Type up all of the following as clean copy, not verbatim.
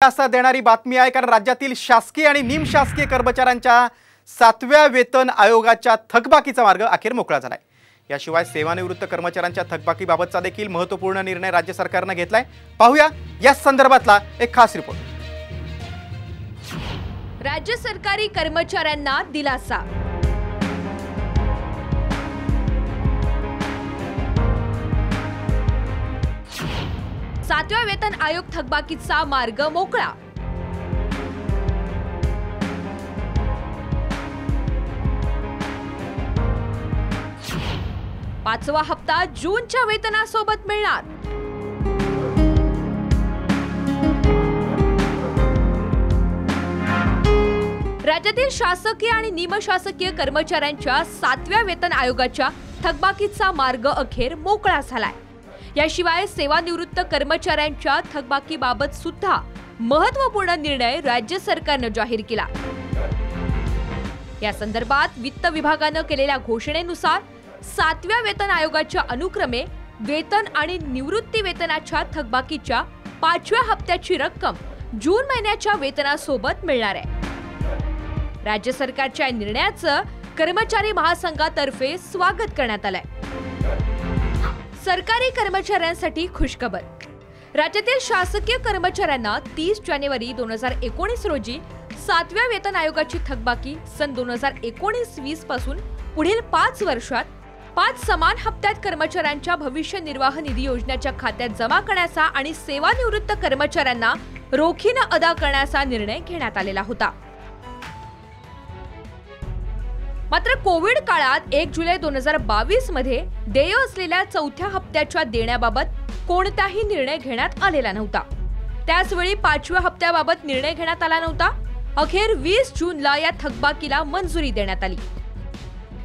दिलासा देणारी बातमी आहे, कारण राज्यातील शासकीय आणि निमशासकीय कर्मचाऱ्यांच्या 7व्या वेतन आयोगाच्या थकबाकीचा मार्ग अखेर मोकळा झालाय। याशिवाय सेवानिवृत्त कर्मचाऱ्यांच्या थकबाकीबाबतचा देखील महत्त्वपूर्ण निर्णय राज्य सरकारने घेतलाय। पाहूया या संदर्भातला एक खास रिपोर्ट। राज्य सरकारी कर्मचाऱ्यांना दिलासा। सातव्या वेतन आयोग थकबाकीचा मार्ग मोकळा। पाचवा हप्ता जूनच्या वेतनासोबत मिळणार। राज्यातील शासकीय आणि निमशासकीय कर्मचाऱ्यांच्या 7व्या वेतन आयोगाच्या थकबाकीचा मार्ग अखेर मोकळा झालाय। याशिवाय सेवानिवृत्त कर्मचाऱ्यांच्या थकबाकीबाबत सुद्धा महत्त्वपूर्ण निर्णय राज्य सरकारने जाहीर केला। या संदर्भात वित्त विभागाने केलेल्या घोषणेनुसार 7व्या वेतन आयोगाच्या अनुक्रमे वेतन आणि निवृत्ती वेतनाच्या थकबाकीच्या 5व्या हप्त्याची रक्कम जून महिन्याच्या वेतनासोबत मिळणार आहे। राज्य सरकारच्या निर्णयाचं कर्मचारी महासंघातर्फे स्वागत करण्यात आलंय। सरकारी कर्मचाऱ्यांसाठी खुशखबर। राज्यातील शासकीय कर्मचाऱ्यांना 30 जानेवारी 2019 रोजी 7व्या वेतन आयोगाची थकबाकी सन 2019-20 पासून पुढील 5 वर्षात 5 समान हप्त्यात कर्मचाऱ्यांच्या भविष्य निर्वाह निधी योजनेच्या खात्यात जमा करण्याचा आणि सेवानिवृत्त कर्मचाऱ्यांना रोखीने अदा करण्याचा निर्णय घेण्यात आलेला होता। मात्र कोविड काळात 1 जुलै 2022 मध्ये देय असलेल्या 4थ्या हप्त्याच्या देण्याबाबत कोणताही निर्णय घेण्यात आलेला नव्हता। त्याचवेळी 5व्या हप्त्याबाबत निर्णय घेण्यात आला नव्हता। अखेर 20 जूनला या थकबाकीला मंजुरी देण्यात आली।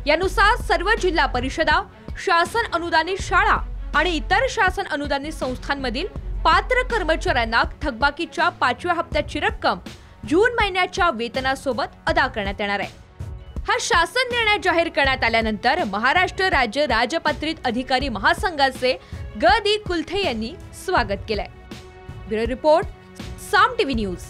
यानुसार सर्व जिल्हा परिषदा, शासन अनुदानित शाळा आणि इतर शासन अनुदानित संस्थांमधील पात्र कर्मचाऱ्यांना थकबाकीच्या 5व्या हप्त्याची रक्कम जून महिन्याच्या वेतनासोबत अदा करण्यात येणार आहे। हा शासन निर्णय जाहीर करण्यात आल्यानंतर महाराष्ट्र राज्य राजपत्रित अधिकारी महासंघाचे ग.दी. कुलथे यांनी स्वागत केलंय। ब्युरो रिपोर्ट, साम टीव्ही न्यूज।